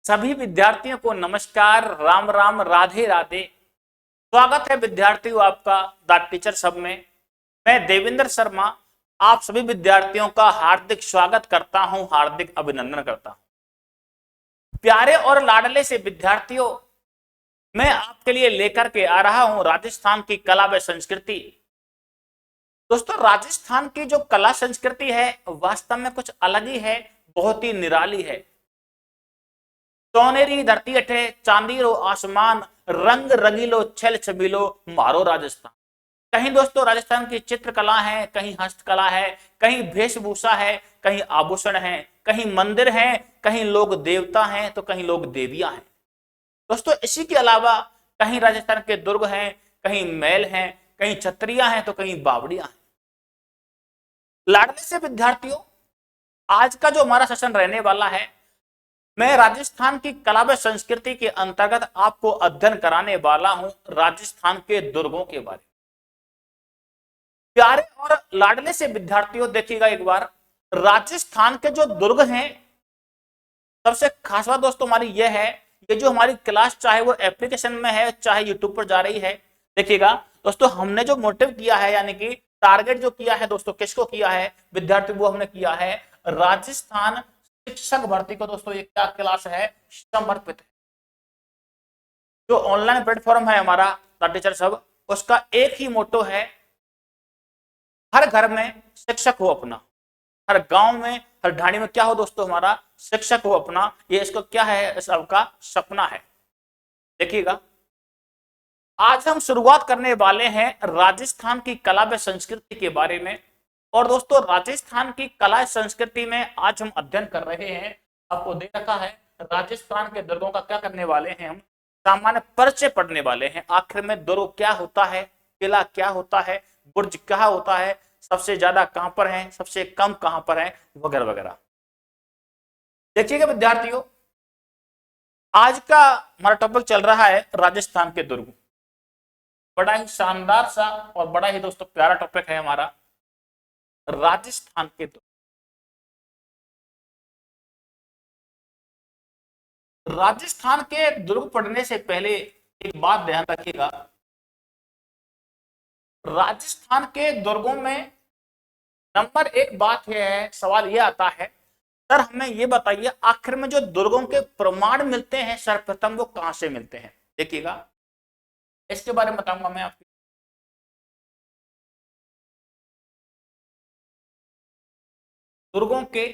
सभी विद्यार्थियों को नमस्कार, राम राम, राधे राधे। स्वागत है विद्यार्थियों आपका द टीचर सब में। मैं देवेंद्र शर्मा आप सभी विद्यार्थियों का हार्दिक स्वागत करता हूं, हार्दिक अभिनंदन करता हूं। प्यारे और लाडले से विद्यार्थियों, मैं आपके लिए लेकर के आ रहा हूं राजस्थान की कला व संस्कृति। दोस्तों, राजस्थान की जो कला संस्कृति है वास्तव में कुछ अलग ही है, बहुत ही निराली है। सोनेरी धरती अठे चांदीरो आसमान, रंग रंगीलो छल छबीलो मारो राजस्थान। कहीं दोस्तों राजस्थान की चित्रकला है, कहीं हस्तकला है, कहीं वेशभूषा है, कहीं आभूषण है, कहीं मंदिर है, कहीं लोग देवता हैं तो कहीं लोग देवियां हैं। दोस्तों इसी के अलावा कहीं राजस्थान के दुर्ग हैं, कहीं महल हैं, कहीं छतरियां हैं तो कहीं बावड़ियां हैं। लाडले से विद्यार्थियों, आज का जो हमारा सेशन रहने वाला है, मैं राजस्थान की कला व संस्कृति के अंतर्गत आपको अध्ययन कराने वाला हूं राजस्थान के दुर्गों के बारे में। प्यारे और लाडले से विद्यार्थियों, देखिएगा एक बार, राजस्थान के जो दुर्ग हैं, सबसे खास बात दोस्तों हमारी यह है, ये जो हमारी क्लास चाहे वो एप्लीकेशन में है चाहे यूट्यूब पर जा रही है, देखिएगा दोस्तों, हमने जो मोटिव किया है यानी कि टारगेट जो किया है दोस्तों, किसको किया है विद्यार्थी, वो हमने किया है राजस्थान शिक्षक भर्ती को। दोस्तों ये क्या क्लास है, समर्पित है। जो ऑनलाइन प्लेटफॉर्म है हमारा द टीचर सब, उसका एक ही मोटो है, हर घर में शिक्षक हो अपना, हर गांव में, हर ढाणी में क्या हो दोस्तों, हमारा शिक्षक हो अपना। ये इसको क्या है, सबका सपना है। देखिएगा, आज हम शुरुआत करने वाले हैं राजस्थान की कला व संस्कृति के बारे में। और दोस्तों राजस्थान की कला संस्कृति में आज हम अध्ययन कर रहे हैं, आपको दे रखा है राजस्थान के दुर्गों का क्या करने वाले हैं, हम सामान्य परिचय पढ़ने वाले हैं। आखिर में दुर्ग क्या होता है, किला क्या होता है, बुर्ज क्या होता है, सबसे ज्यादा कहां पर है, सबसे कम कहां पर है, वगैरह वगैरह। देखिएगा विद्यार्थियों, आज का हमारा टॉपिक चल रहा है राजस्थान के दुर्ग। बड़ा ही शानदार सा और बड़ा ही दोस्तों प्यारा टॉपिक है हमारा राजस्थान के दुर्ग। राजस्थान के दुर्ग पढ़ने से पहले एक बात ध्यान रखिएगा, राजस्थान के दुर्गों में नंबर एक बात यह है, सवाल यह आता है, सर हमें यह बताइए आखिर में जो दुर्गों के प्रमाण मिलते हैं सर्वप्रथम वो कहां से मिलते हैं। देखिएगा, इसके बारे में बताऊंगा मैं आपको। दुर्गों के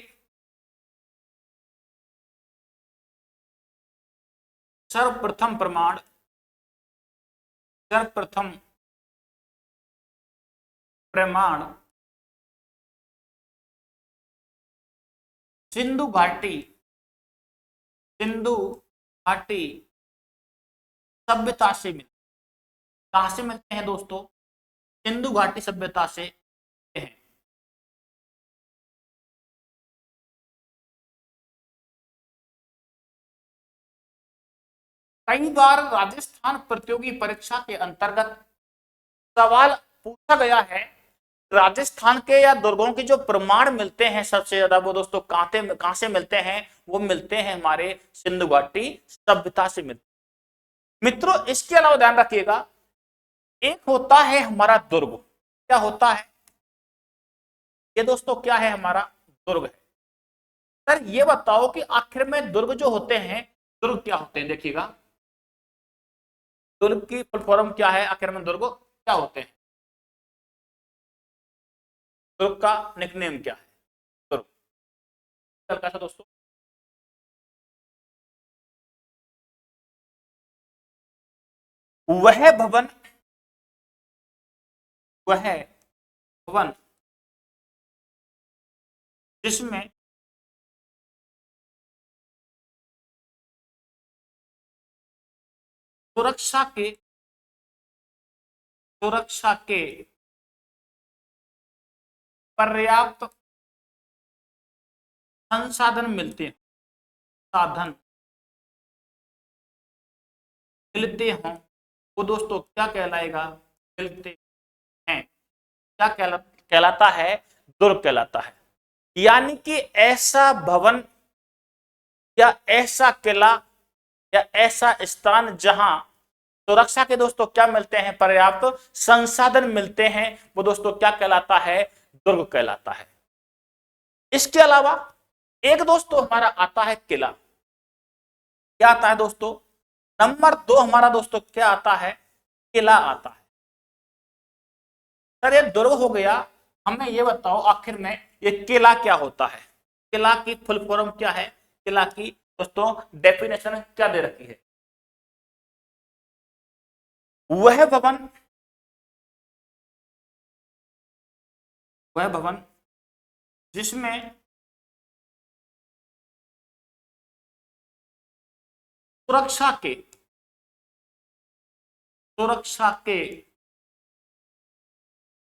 सर्वप्रथम प्रमाण, सर्वप्रथम प्रमाण सिंधु घाटी, सिंधु घाटी सभ्यता से मिलते। कहां से मिलते हैं दोस्तों, सिंधु घाटी सभ्यता से मिलते हैं। कई बार राजस्थान प्रतियोगी परीक्षा के अंतर्गत सवाल पूछा गया है, राजस्थान के या दुर्गों के जो प्रमाण मिलते हैं सबसे ज्यादा, वो दोस्तों कहां से मिलते हैं, वो मिलते हैं हमारे सिंधु घाटी सभ्यता से मिलते हैं। मित्रों इसके अलावा ध्यान रखिएगा, एक होता है हमारा दुर्ग, क्या होता है ये दोस्तों, क्या है हमारा दुर्ग है। सर ये बताओ कि आखिर में दुर्ग जो होते हैं, दुर्ग क्या होते हैं। देखिएगा, दुर्ग की फुल फॉर्म क्या है, आखिर में दुर्ग क्या होते हैं, दुर्ग का निकनेम क्या है, दुर्ग कैसा दोस्तों, वह भवन, वह भवन जिसमें सुरक्षा के, सुरक्षा के पर्याप्त संसाधन मिलते हैं, साधन मिलते हों, वो दोस्तों क्या कहलाएगा, मिलते हैं, क्या कहलाता है, दुर्ग कहलाता है। यानी कि ऐसा भवन या ऐसा किला या ऐसा स्थान जहां सुरक्षा के दोस्तों क्या मिलते हैं, पर्याप्त संसाधन मिलते हैं, वो दोस्तों क्या कहलाता है, दुर्ग कहलाता है। इसके अलावा एक दोस्तों हमारा आता है किला। क्या आता है दोस्तों, नंबर 2 हमारा दोस्तों क्या आता है, किला आता है। सर ये दुर्ग हो गया, हमें ये बताओ आखिर में ये किला क्या होता है, किला की फुल फॉर्म क्या है, किला की दोस्तों डेफिनेशन क्या दे रखी है। वह भवन, वह भवन जिसमें सुरक्षा के, सुरक्षा के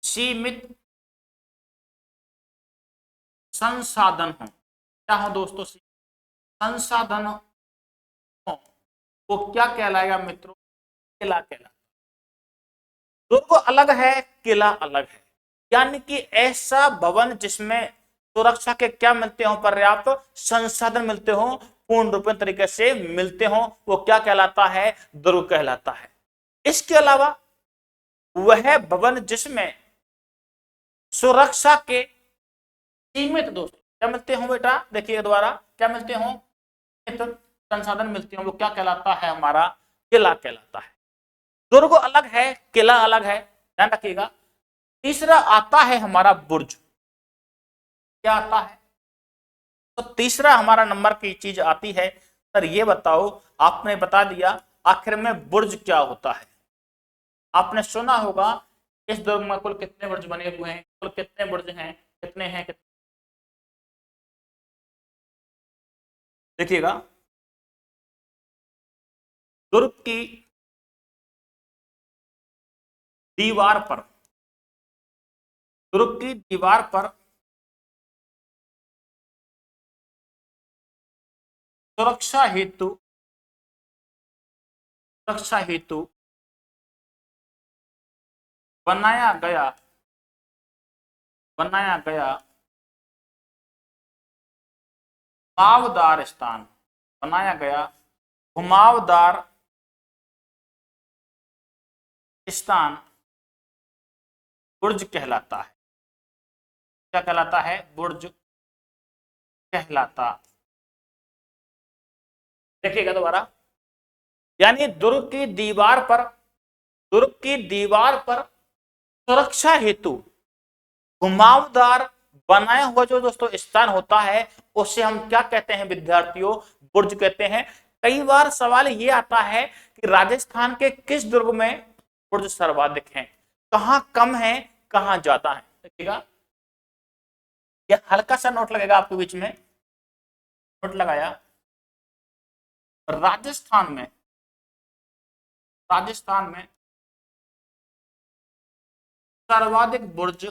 सीमित संसाधन हो, क्या हो दोस्तों, संसाधन हो, वो क्या कहलाएगा मित्रों, किला कहलाएगा। दुर्ग अलग है, किला अलग है, यानी कि ऐसा भवन जिसमें सुरक्षा के क्या मिलते हो, पर्याप्त संसाधन मिलते हो, पूर्ण रूप तरीके से मिलते हो, वो क्या कहलाता है, दुर्ग कहलाता है। इसके अलावा वह भवन जिसमें सुरक्षा के सीमित दोस्तों क्या मिलते हो, बेटा देखिए दोबारा, क्या मिलते हो, संसाधन मिलते हो, वो क्या कहलाता है, हमारा किला कहलाता है। दुर्ग अलग है, किला अलग है, ध्यान रखिएगा। तीसरा आता है हमारा बुर्ज। क्या आता है, तो तीसरा हमारा नंबर की चीज आती है, सर ये बताओ, आपने बता दिया आखिर में बुर्ज क्या होता है। आपने सुना होगा इस दुर्ग में कुल कितने बुर्ज बने हुए हैं, कुल कितने बुर्ज हैं, कितने हैं, कितने, देखिएगा दुर्ग की दीवार पर, दुर्ग की दीवार पर सुरक्षा हेतु, सुरक्षा हेतु बनाया गया, बनाया गया घुमावदार स्थान, बनाया गया घुमावदार स्थान बुर्ज कहलाता है। क्या कहलाता है, बुर्ज कहलाता। देखिएगा दोबारा, यानी दुर्ग की दीवार पर, दुर्ग की दीवार पर सुरक्षा हेतु घुमावदार बनाया हुआ जो दोस्तों स्थान होता है, उसे हम क्या कहते हैं विद्यार्थियों, बुर्ज कहते हैं। कई बार सवाल ये आता है कि राजस्थान के किस दुर्ग में बुर्ज सर्वाधिक हैं, कहां कम है, कहां ज्यादा है। देखिएगा ये हल्का सा नोट लगेगा आपके बीच में, नोट लगाया, राजस्थान में, राजस्थान में सर्वाधिक बुर्ज,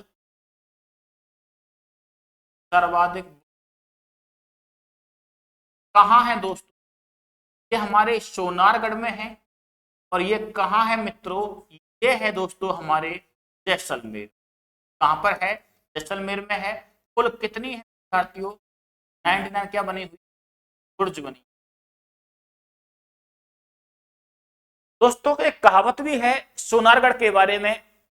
सर्वाधिक कहां है दोस्तों, ये हमारे सोनारगढ़ में है, और ये कहां है मित्रों, ये है दोस्तों हमारे जैसलमेर। कहां पर है, जैसलमेर में है। कुल कितनी है साथियों, 99 क्या बनी हुई, बुर्ज बनी। दोस्तों एक कहावत भी है सोनारगढ़ के बारे में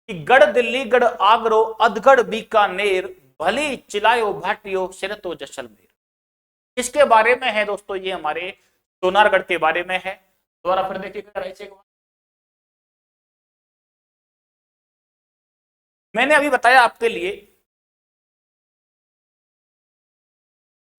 कि गढ़ दिल्ली गढ़ आगरो अधगढ़ बीकानेर भली चिलायो भाटियो सिर तो जैसलमेर। इसके बारे में है दोस्तों, ये हमारे सोनारगढ़ के बारे में है। दोबारा फिर देखिएगा, मैंने अभी बताया आपके लिए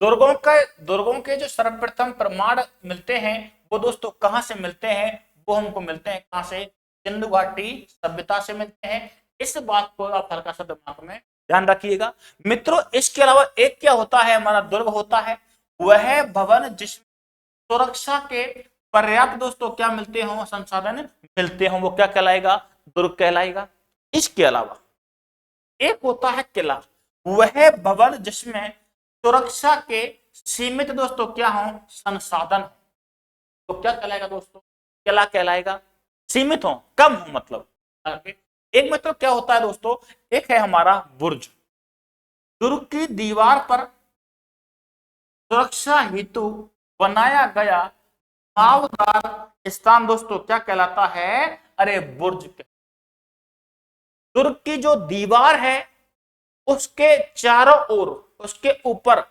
दुर्गों के जो सर्वप्रथम प्रमाण मिलते हैं वो दोस्तों कहां से मिलते हैं, वो हमको मिलते हैं कहां से, सिंधु घाटी सभ्यता से मिलते हैं। इस बात को आप हल्का सा दिमाग में ध्यान रखिएगा मित्रों। इसके अलावा एक क्या होता है, हमारा दुर्ग होता है वह भवन जिसमें सुरक्षा के पर्याप्त दोस्तों क्या मिलते हो, संसाधन मिलते हो, वो क्या कहलाएगा, दुर्ग कहलाएगा। इसके अलावा एक होता है किला, वह भवन जिसमें सुरक्षा के सीमित दोस्तों क्या हो, संसाधन, तो क्या कहलाएगा दोस्तों, किला कहलाएगा। सीमित हो, कम हो मतलब। एक मतलब क्या होता है दोस्तों, एक है हमारा बुर्ज, दुर्ग की दीवार पर सुरक्षा हेतु बनाया गया घुमावदार स्थान दोस्तों क्या कहलाता है? अरे बुर्ज। दुर्ग की जो दीवार है उसके चारों ओर, उसके ऊपर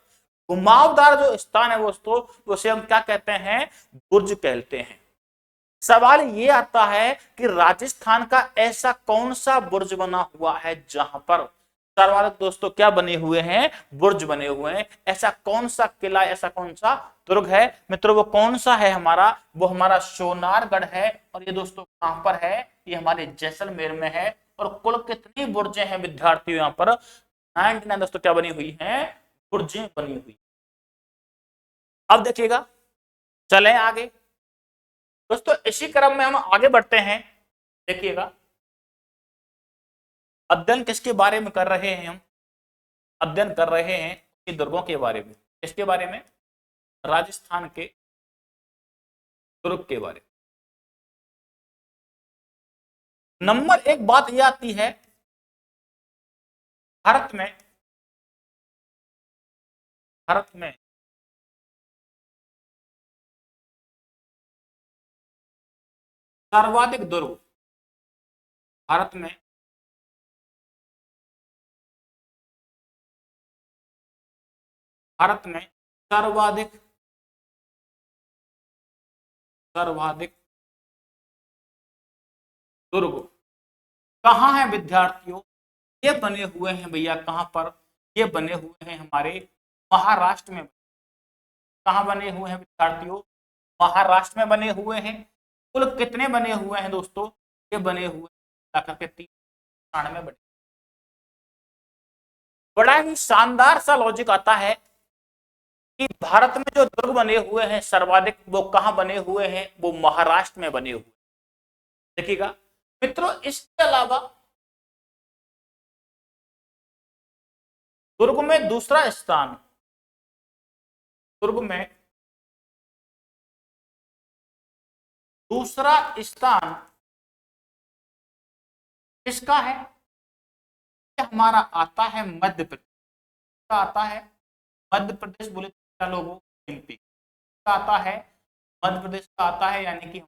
घुमावदार जो स्थान है दोस्तों, उसे हम क्या कहते हैं? बुर्ज कहते हैं। सवाल ये आता है कि राजस्थान का ऐसा कौन सा बुर्ज बना हुआ है जहां पर सर्वाधिक दोस्तों क्या बने हुए हैं? बुर्ज बने हुए हैं। ऐसा कौन सा किला, ऐसा कौन सा दुर्ग है मित्रों? वो कौन सा है हमारा? वो हमारा सोनारगढ़ है। और ये दोस्तों कहां पर है? ये हमारे जैसलमेर में है। और कुल कितनी बुर्जें हैं विद्यार्थियों यहाँ पर? 99 दोस्तों क्या बनी हुई है? बुर्जें बनी हुई। अब देखिएगा, चलें आगे दोस्तों, इसी क्रम में हम आगे बढ़ते हैं। देखिएगा, अध्ययन किसके बारे में कर रहे हैं हम? अध्ययन कर रहे हैं कि दुर्गों के बारे में। किसके बारे में? राजस्थान के दुर्ग के बारे में। नंबर एक बात यह आती है, भारत में सर्वाधिक दुर्ग, भारत में भारत में सर्वाधिक सर्वाधिक दुर्ग कहाँ है विद्यार्थियों? ये बने हुए हैं भैया, कहां पर? ये बने हुए हैं हमारे महाराष्ट्र में। कहां बने हुए हैं विद्यार्थियों? महाराष्ट्र में बने हुए हैं। कुल कितने बने हुए हैं दोस्तों? ये बने हुए हैं के 393 बने। बड़ा ही शानदार सा लॉजिक आता है कि भारत में जो दुर्ग बने हुए हैं सर्वाधिक, वो कहां बने हुए हैं? वो महाराष्ट्र में बने हुए। देखिएगा मित्रों, इसके अलावा दुर्ग में दूसरा स्थान, दुर्ग में दूसरा स्थान किसका है? हमारा आता है मध्य प्रदेश का। आता है मध्य प्रदेश, बोले तो लोगों एमपी का आता है। मध्य प्रदेश का आता है, यानी कि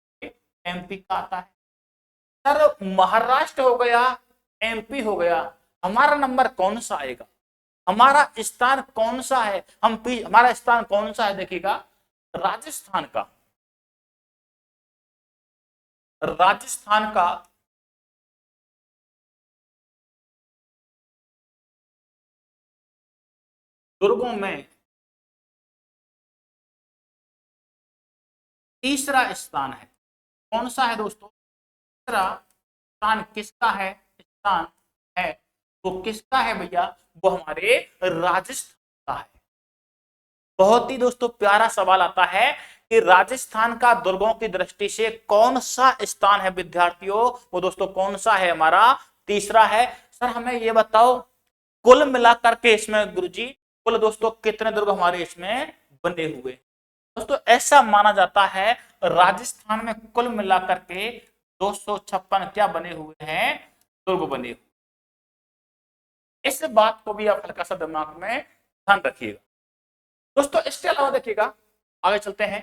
एमपी का आता है। सर महाराष्ट्र हो गया, एमपी हो गया, हमारा नंबर कौन सा आएगा? हमारा स्थान कौन सा है? हमारा स्थान कौन सा है? देखिएगा, राजस्थान का। राजस्थान का दुर्गों में तीसरा स्थान है। कौन सा है दोस्तों? तीसरा स्थान किसका है? स्थान है वो किसका है भैया? वो हमारे राजस्थान का है। बहुत ही दोस्तों प्यारा सवाल आता है कि राजस्थान का दुर्गों की दृष्टि से कौन सा स्थान है विद्यार्थियों? वो दोस्तों कौन सा है? हमारा तीसरा है। सर हमें ये बताओ, कुल मिलाकर के इसमें गुरुजी कुल दोस्तों कितने दुर्ग हमारे इसमें बने हुए? दोस्तों ऐसा माना जाता है राजस्थान में कुल मिलाकर के 256 क्या बने हुए हैं? दुर्ग बने हुए। इस बात को भी आप हल्का सा दिमाग में ध्यान रखिएगा दोस्तों। इसके अलावा देखिएगा, आगे चलते हैं।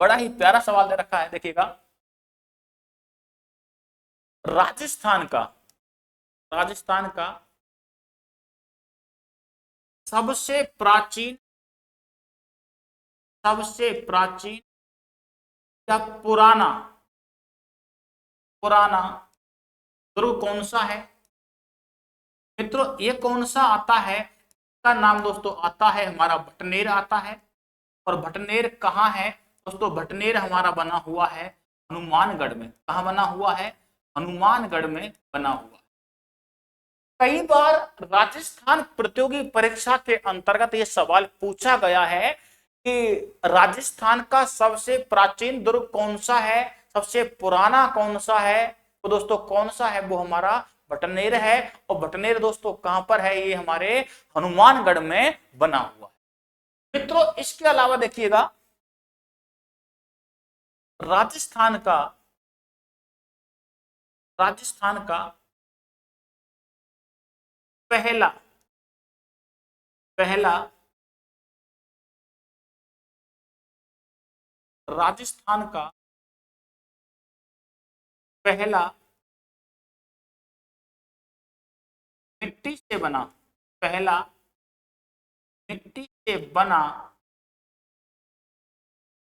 बड़ा ही प्यारा सवाल दे रखा है, देखिएगा, राजस्थान का राजस्थान का सबसे प्राचीन सबसे प्राचीन या पुराना पुराना दुर्ग कौन सा है मित्रों? ये कौन सा आता है? इसका नाम दोस्तों आता है हमारा भटनेर आता है। और भटनेर कहाँ है दोस्तों? भटनेर हमारा बना हुआ है हनुमानगढ़ में। कहाँ बना हुआ है? हनुमानगढ़ में बना हुआ है। कई बार राजस्थान प्रतियोगी परीक्षा के अंतर्गत यह सवाल पूछा गया है कि राजस्थान का सबसे प्राचीन दुर्ग कौन सा है, सबसे पुराना कौन सा है? तो दोस्तों कौन सा है? वो हमारा भटनेर है। और भटनेर दोस्तों कहां पर है? ये हमारे हनुमानगढ़ में बना हुआ है। मित्रों इसके अलावा देखिएगा, राजस्थान का राजस्थान का पहला पहला राजस्थान का पहला मिट्टी से बना, पहला मिट्टी से बना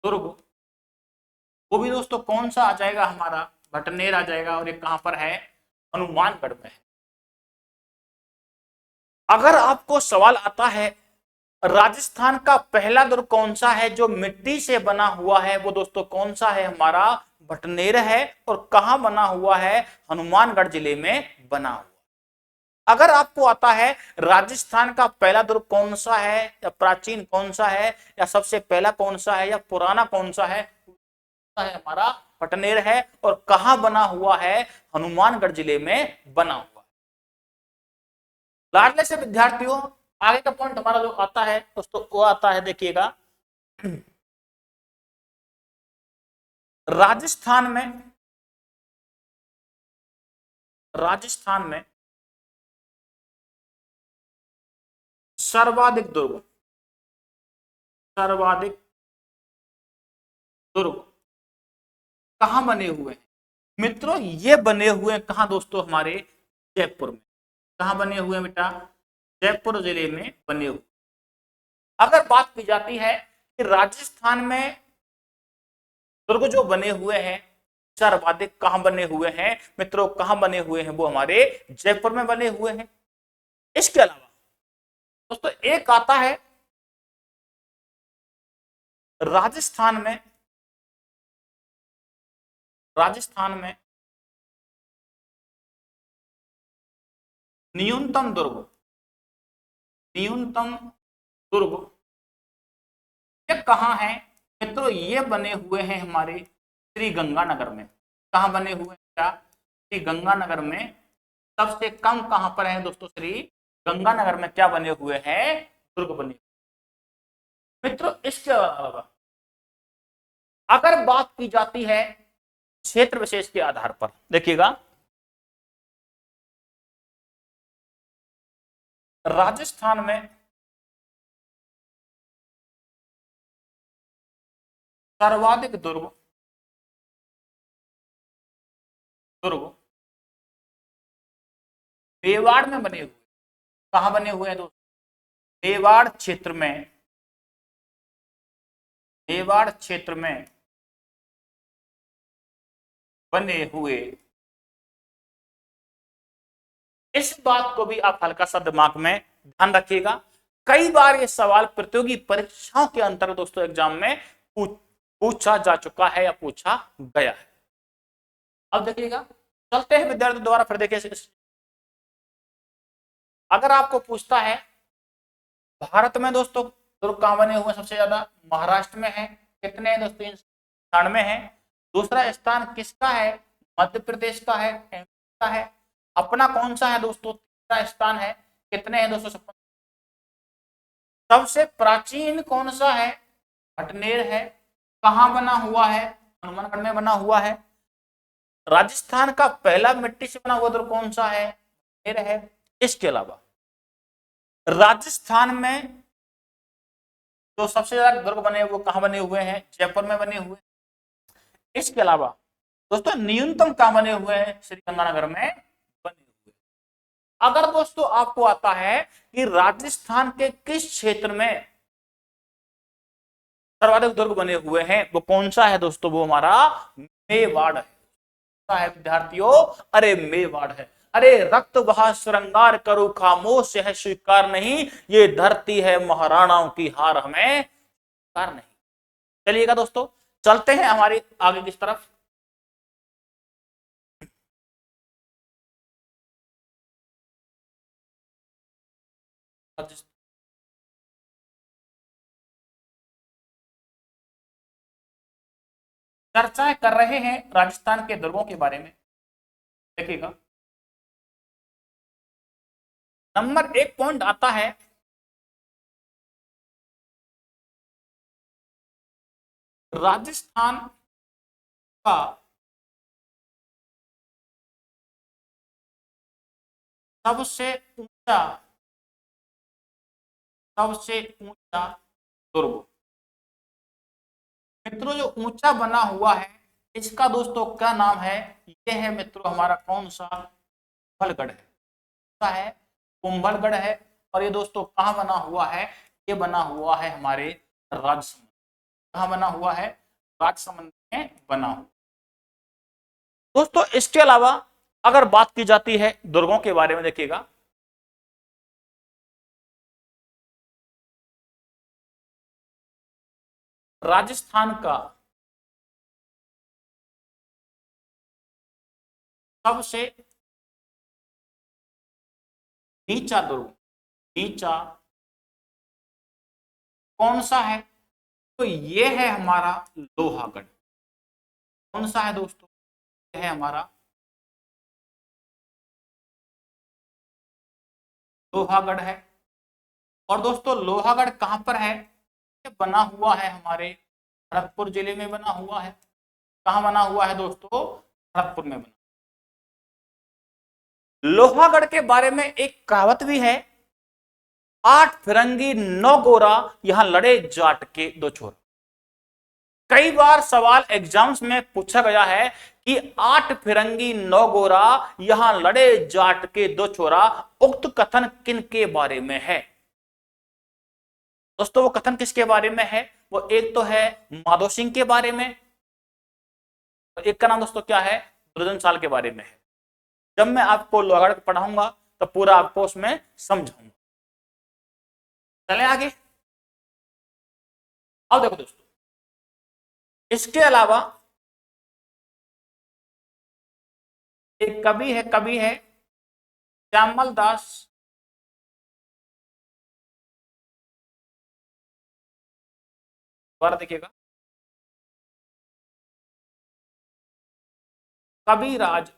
दुर्ग, वो भी दोस्तों कौन सा आ जाएगा हमारा, भटनेर आ जाएगा, और ये कहां पर है, हनुमानगढ़ में है। अगर आपको सवाल आता है राजस्थान का पहला दुर्ग कौन सा है जो मिट्टी से बना हुआ है, वो दोस्तों कौन सा है, हमारा भटनेर है, और कहां बना हुआ है, हनुमानगढ़ जिले में बना हुआ। अगर आपको आता है राजस्थान का पहला दुर्ग कौन सा है, या प्राचीन कौन सा है, या सबसे पहला कौन सा है, या पुराना कौन सा है हमारा भटनेर है, और कहां बना हुआ है, हनुमानगढ़ जिले में बना हुआ। लाडले से विद्यार्थियों, आगे का पॉइंट हमारा जो आता है दोस्तों वो आता है, देखिएगा राजस्थान में, राजस्थान में सर्वाधिक दुर्ग, सर्वाधिक दुर्ग कहां बने हुए हैं मित्रों, ये बने हुए हैं कहां दोस्तों, हमारे जयपुर में। कहां बने हुए हैं बेटा, जयपुर जिले में बने हुए। अगर बात की जाती है कि राजस्थान में दुर्ग जो बने हुए हैं सर्वाधिक कहां बने हुए हैं मित्रों, कहां बने हुए हैं, वो हमारे जयपुर में बने हुए हैं। इसके अलावा दोस्तों एक आता है राजस्थान में, राजस्थान में न्यूनतम दुर्ग, न्यूनतम दुर्ग ये कहां है मित्रों, ये बने हुए हैं हमारे श्री गंगानगर में। कहां बने हुए हैं क्या, श्री गंगानगर में। सबसे कम कहां पर है दोस्तों, श्री गंगानगर में क्या बने हुए हैं, दुर्ग बने। मित्रों इसके अलावा अगर बात की जाती है क्षेत्र विशेष के आधार पर, देखिएगा राजस्थान में सर्वाधिक दुर्ग, दुर्ग मेवाड़ में बने हुए। कहां बने हुए हैं दोस्तों, मेवाड़ क्षेत्र में, मेवाड़ क्षेत्र में बने हुए। इस बात को भी आप हल्का सा दिमाग में ध्यान रखिएगा, कई बार ये सवाल प्रतियोगी परीक्षाओं के अंतर्गत दोस्तों एग्जाम में पूछा जा चुका है या पूछा गया है। अब देखिएगा, चलते हैं विद्यार्थी द्वारा, फिर देखिए अगर आपको पूछता है भारत में दोस्तों दुर्ग कहां बने हुए सबसे ज्यादा, महाराष्ट्र में है, कितने हैं दोस्तों, 97 है। दूसरा स्थान किसका है, मध्य प्रदेश का है, का है। अपना कौन सा है दोस्तों, तीसरा स्थान है, कितने हैं दोस्तों, 56। सबसे प्राचीन कौन सा है, भटनेर है। कहां बना हुआ है, हनुमानगढ़ में बना हुआ है। राजस्थान का पहला मिट्टी से बना हुआ दुर्ग कौन सा है, भटनेर है। इसके अलावा राजस्थान में जो सबसे ज्यादा दुर्ग बने वो कहां बने हुए हैं, जयपुर में बने हुए। इसके अलावा दोस्तों न्यूनतम कहां बने हुए हैं, श्री गंगानगर में बने हुए। अगर दोस्तों आपको आता है कि राजस्थान के किस क्षेत्र में सर्वाधिक दुर्ग बने हुए हैं, वो कौन सा है दोस्तों, वो हमारा मेवाड़ है विद्यार्थियों। अरे मेवाड़ है, अरे रक्त बहा श्रृंगार करो खामोश है स्वीकार नहीं, ये धरती है महाराणाओं की हार हमें स्वीकार नहीं। चलिएगा दोस्तों, चलते हैं हमारी आगे की तरफ। चर्चाएं कर रहे हैं राजस्थान के दुर्गों के बारे में। देखिएगा नंबर 1 पॉइंट आता है राजस्थान का सबसे ऊंचा, सबसे ऊंचा दुर्ग मित्रों जो ऊंचा बना हुआ है इसका दोस्तों क्या नाम है? ये है मित्रों हमारा कौन सा? कुंभलगढ़ है। क्या है? कुंभलगढ़ है। और ये दोस्तों कहाँ बना हुआ है? ये बना हुआ है हमारे राजसमंद। कहाँ बना हुआ है? राजसमंद में बना हुआ। दोस्तों इसके अलावा अगर बात की जाती है दुर्गों के बारे में, देखिएगा राजस्थान का सबसे नीचा दुर्ग, नीचा कौन सा है? तो ये है हमारा लोहागढ़। कौन सा है दोस्तों? ये है हमारा लोहागढ़ है। और दोस्तों लोहागढ़ कहां पर है? ये बना हुआ है हमारे भरतपुर जिले में बना हुआ है। कहां बना हुआ है दोस्तों? भरतपुर में बना। लोहागढ़ के बारे में एक कहावत भी है, 8 फिरंगी 9 गोरा, यहां लड़े जाट के 2 छोरा। कई बार सवाल एग्जाम्स में पूछा गया है कि 8 फिरंगी 9 गोरा, यहां लड़े जाट के 2 छोरा, उक्त कथन किन के बारे में है? दोस्तों वो कथन किसके बारे में है? वो एक तो है माधो सिंह के बारे में, और एक का नाम दोस्तों क्या है? दुर्जन के बारे में है। जब मैं आपको लोहागढ़ पढ़ाऊंगा तो पूरा आपको उसमें समझाऊंगा। चलें आगे। अब देखो दोस्तों, इसके अलावा एक कवि है श्यामल दास। दोबारा देखिएगा, कविराज,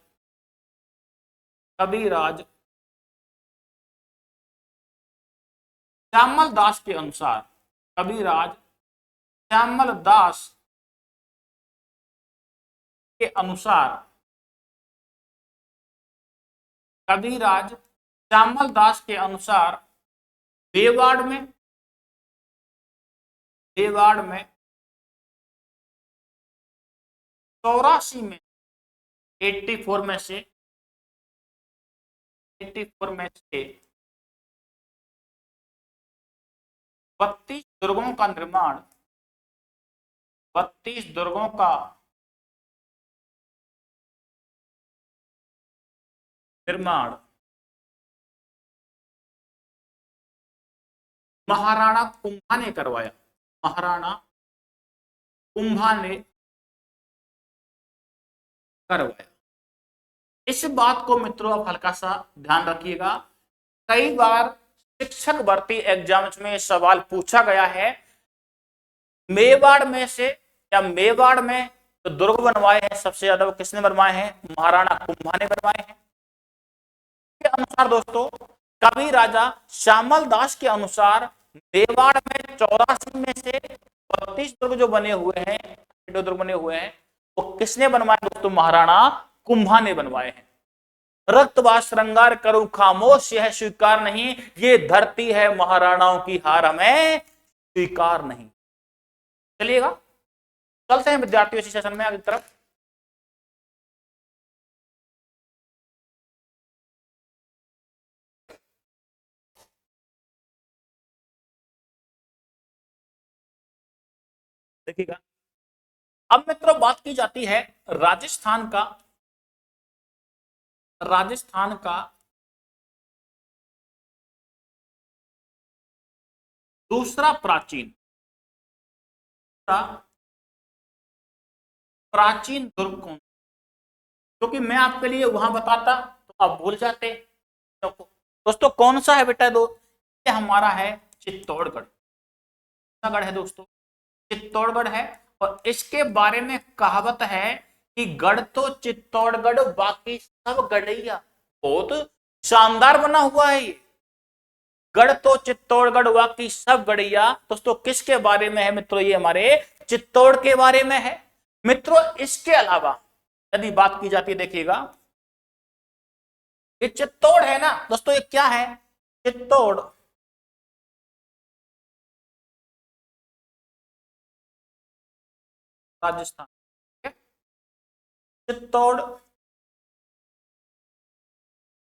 कविराज श्यामल दास के अनुसार, कविराज श्यामल दास के अनुसार, कविराज श्यामल दास के अनुसार मेवाड़ में, मेवाड़ में 84 में, 84 में से 84 में से 32 दुर्गों का निर्माण, 32 दुर्गों का निर्माण महाराणा कुंभा ने करवाया। महाराणा कुंभा ने करवाया। इस बात को मित्रों आप हल्का सा ध्यान रखिएगा, कई बार शिक्षक भर्ती एग्जाम्स में सवाल पूछा गया है मेवाड़ में से, या मेवाड़ में तो दुर्ग बनवाए हैं सबसे ज्यादा वो किसने बनवाए हैं? महाराणा कुंभा ने बनवाए हैं। के अनुसार दोस्तों कवि राजा श्यामल दास के अनुसार मेवाड़ में 84 में से 32 दुर्ग जो बने हुए हैं, दुर्ग बने हुए हैं, वो किसने बनवाए दोस्तों? महाराणा कुंभा ने बनवाए हैं। रक्तवा श्रृंगार करूं खामोश, यह स्वीकार नहीं, ये धरती है महाराणाओं की, हार हमें स्वीकार नहीं। चलिएगा चलते हैं विद्यार्थियों इसी सेशन में आगे तरफ। देखिएगा, अब मित्रों बात की जाती है राजस्थान का, राजस्थान का दूसरा प्राचीन, प्राचीन दुर्ग कौन? क्योंकि मैं आपके लिए वहां बताता तो आप भूल जाते। तो दोस्तों कौन सा है बेटा? ये हमारा है चित्तौड़गढ़। गढ़ है दोस्तों, चित्तौड़गढ़ है। और इसके बारे में कहावत है कि गढ़ तो चित्तौड़गढ़ बाकी सब गढ़ैया। बहुत शानदार बना हुआ है ये, गढ़ तो चित्तौड़गढ़ बाकी सब गढ़ैया। दोस्तों किसके बारे में है मित्रों? ये हमारे चित्तौड़ के बारे में है। मित्रों इसके अलावा यदि बात की जाती है, देखिएगा ये चित्तौड़ है ना दोस्तों, ये क्या है? चित्तौड़ राजस्थान, ठीक है? चित्तौड़,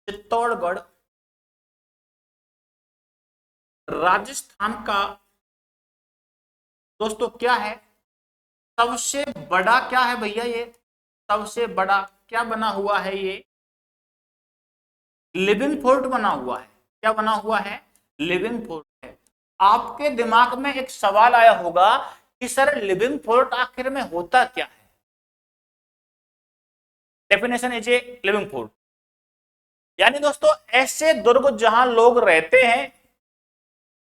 चित्तौड़गढ़ राजस्थान का दोस्तों क्या है, सबसे बड़ा क्या है भैया, ये सबसे बड़ा क्या बना हुआ है, ये लिविंग फोर्ट बना हुआ है। क्या बना हुआ है? लिविंग फोर्ट है। आपके दिमाग में एक सवाल आया होगा कि सर लिविंग फोर्ट आखिर में होता क्या है? Definition is a living fort, यानी दोस्तों ऐसे दुर्ग जहां लोग रहते हैं,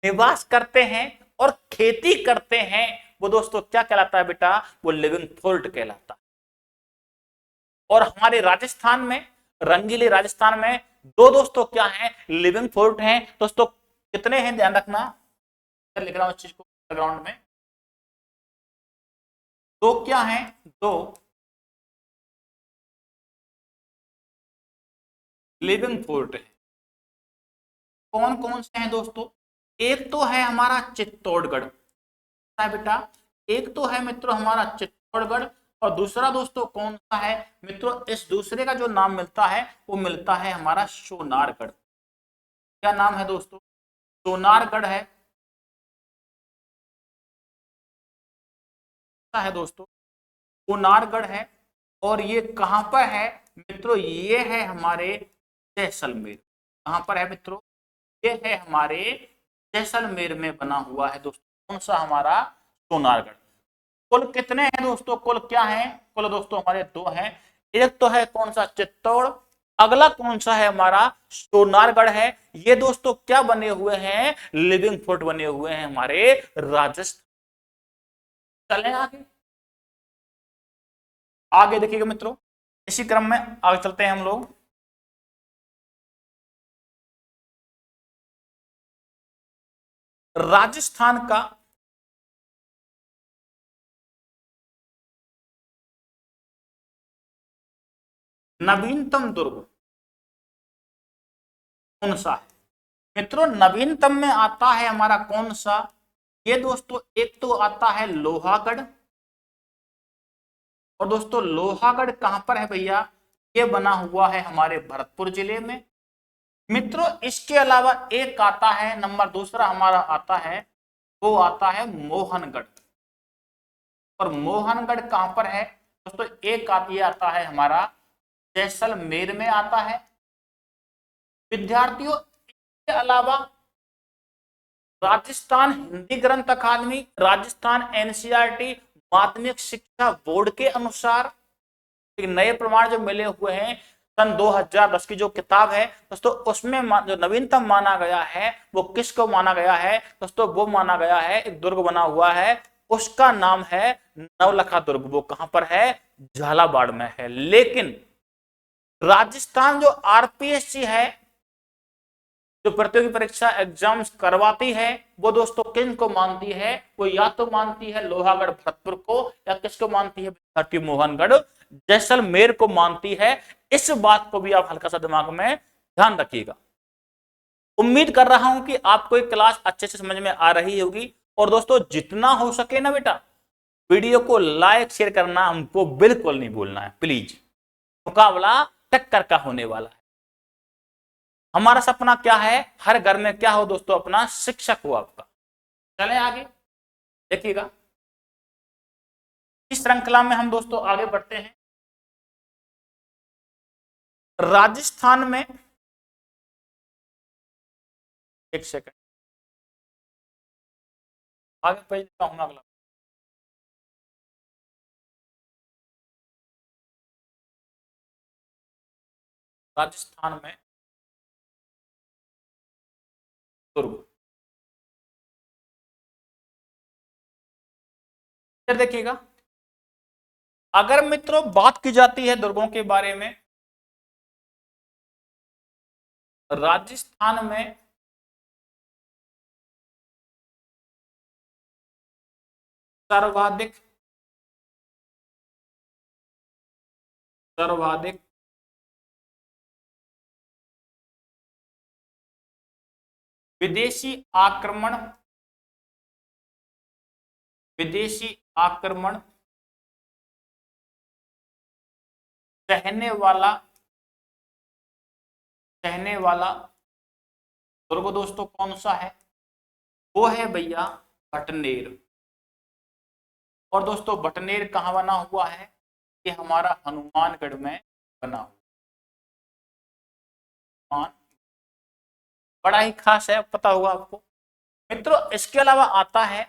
निवास करते हैं और खेती करते हैं, वो दोस्तों क्या कहलाता है बेटा? वो लिविंग फोर्ट कहलाता है। और हमारे राजस्थान में, रंगीले राजस्थान में दो दोस्तों क्या है, लिविंग फोर्ट हैं दोस्तों। कितने हैं ध्यान रखना, लिख रहा हूं इस चीज को बैकग्राउंड में। दो क्या हैं? दो लिविंग फोर्ट है। कौन कौन से हैं दोस्तों? एक तो है हमारा चित्तौड़गढ़ है बेटा, एक तो है मित्रों हमारा चित्तौड़गढ़, और दूसरा दोस्तों कौन सा है मित्रों? इस दूसरे का जो नाम मिलता है वो मिलता है हमारा सोनारगढ़। क्या नाम है दोस्तों? सोनारगढ़ है दोस्तों, सोनारगढ़ है। और ये कहां पर है मित्रों? ये है हमारे जैसलमेर। कहां पर है मित्रों? ये है हमारे जैसलमेर में बना हुआ है दोस्तों। कौन सा? हमारा सोनारगढ़। कुल कितने हैं दोस्तों? कुल क्या है? कुल दोस्तों हमारे दो हैं। एक तो है कौन सा? चित्तौड़। अगला कौन सा है? हमारा सोनारगढ़ है। ये दोस्तों क्या बने हुए हैं? लिविंग फोर्ट बने हुए हैं हमारे राजस्थान। चलें आगे, आगे देखिएगा मित्रों, इसी क्रम में आगे चलते हैं हम लोग। राजस्थान का नवीनतम दुर्ग कौन सा है मित्रों? नवीनतम में आता है हमारा कौन सा? ये दोस्तों एक तो आता है लोहागढ़। और दोस्तों लोहागढ़ कहां पर है भैया? ये बना हुआ है हमारे भरतपुर जिले में। मित्रों इसके अलावा एक आता है, नंबर दूसरा हमारा आता है, वो आता है मोहनगढ़। और मोहनगढ़ कहां पर है दोस्तों? एक ये आता है हमारा जैसलमेर में आता है। विद्यार्थियों इसके अलावा राजस्थान हिंदी ग्रंथ अकादमी, राजस्थान एनसीईआरटी माध्यमिक शिक्षा बोर्ड के अनुसार एक नए प्रमाण जो मिले हुए हैं, सन 2010 की जो किताब है दोस्तों, उसमें जो नवीनतम माना गया है वो किसको माना गया है दोस्तों? वो माना गया है एक दुर्ग बना हुआ है, उसका नाम है नवलखा दुर्ग। वो कहां पर है? झालावाड़ में है। लेकिन राजस्थान जो आरपीएससी है, जो प्रतियोगी परीक्षा एग्जाम्स करवाती है, वो दोस्तों किन को मानती है? वो या तो मानती है लोहागढ़ भरतपुर को, या किसको मानती है? विद्यार्थी मोहनगढ़ जैसलमेर को मानती है। इस बात को भी आप हल्का सा दिमाग में ध्यान रखिएगा। उम्मीद कर रहा हूं कि आपको ये क्लास अच्छे से समझ में आ रही होगी। और दोस्तों जितना हो सके ना बेटा, वीडियो को लाइक शेयर करना हमको बिल्कुल नहीं भूलना है प्लीज। मुकाबला टक्कर का होने वाला है। हमारा सपना क्या है? हर घर में क्या हो दोस्तों? अपना शिक्षक हो आपका। चलें आगे देखिएगा, इस श्रृंखला में हम दोस्तों आगे बढ़ते हैं। राजस्थान में, एक सेकंड आगे पेज लिखा हूं अगला। राजस्थान में दुर्ग, फिर देखिएगा, अगर मित्रों बात की जाती है दुर्गों के बारे में, राजस्थान में सर्वाधिक सर्वाधिक विदेशी आक्रमण, विदेशी आक्रमण कहने वाला दुर्ग दोस्तों कौन सा है? वो है भैया भटनेर। और दोस्तों भटनेर कहाँ बना हुआ है? ये हमारा हनुमानगढ़ में बना हुआ, बड़ा ही खास है, पता होगा आपको मित्रों। इसके अलावा आता है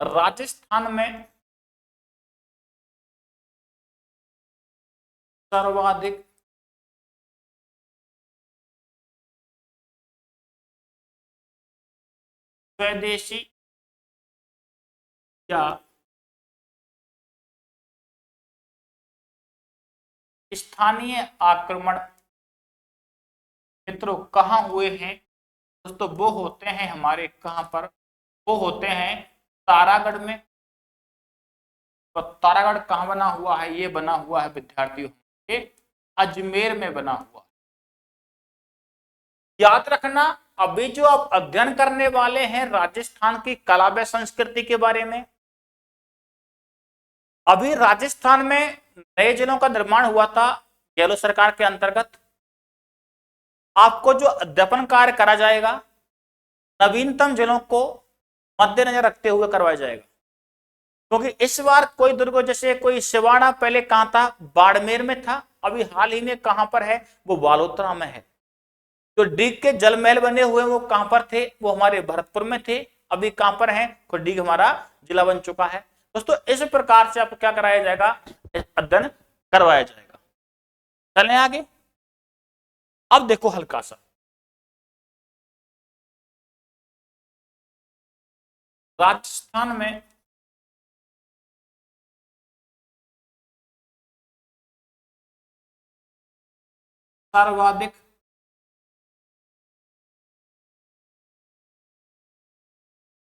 राजस्थान में सर्वाधिक स्वदेशी या स्थानीय आक्रमण मित्रों कहाँ हुए हैं दोस्तों? वो होते हैं हमारे कहाँ पर? वो होते हैं तारागढ़ में। तो तारागढ़ कहाँ बना हुआ है? ये बना हुआ है विद्यार्थियों के अजमेर में बना हुआ। याद रखना, अभी जो आप अध्ययन करने वाले हैं राजस्थान की कला व संस्कृति के बारे में, अभी राजस्थान में नए जिलों का निर्माण हुआ था गहलोत सरकार के अंतर्गत। आपको जो अध्यापन कार्य करा जाएगा नवीनतम जिलों को मद्देनजर रखते हुए करवाया जाएगा, क्योंकि इस बार कोई दुर्ग जैसे कोई सिवाड़ा पहले कहां था? बाड़मेर में था। अभी हाल ही में कहां पर है? वो बालोतरा में है। जो डीग के जल महल बने हुए वो कहां पर थे? वो हमारे भरतपुर में थे। अभी कहां पर है? डीग हमारा जिला बन चुका है। दोस्तों इस प्रकार से आपको क्या कराया जाएगा? अध्ययन करवाया जाएगा। चलें आगे। अब देखो हल्का सा राजस्थान में सर्वाधिक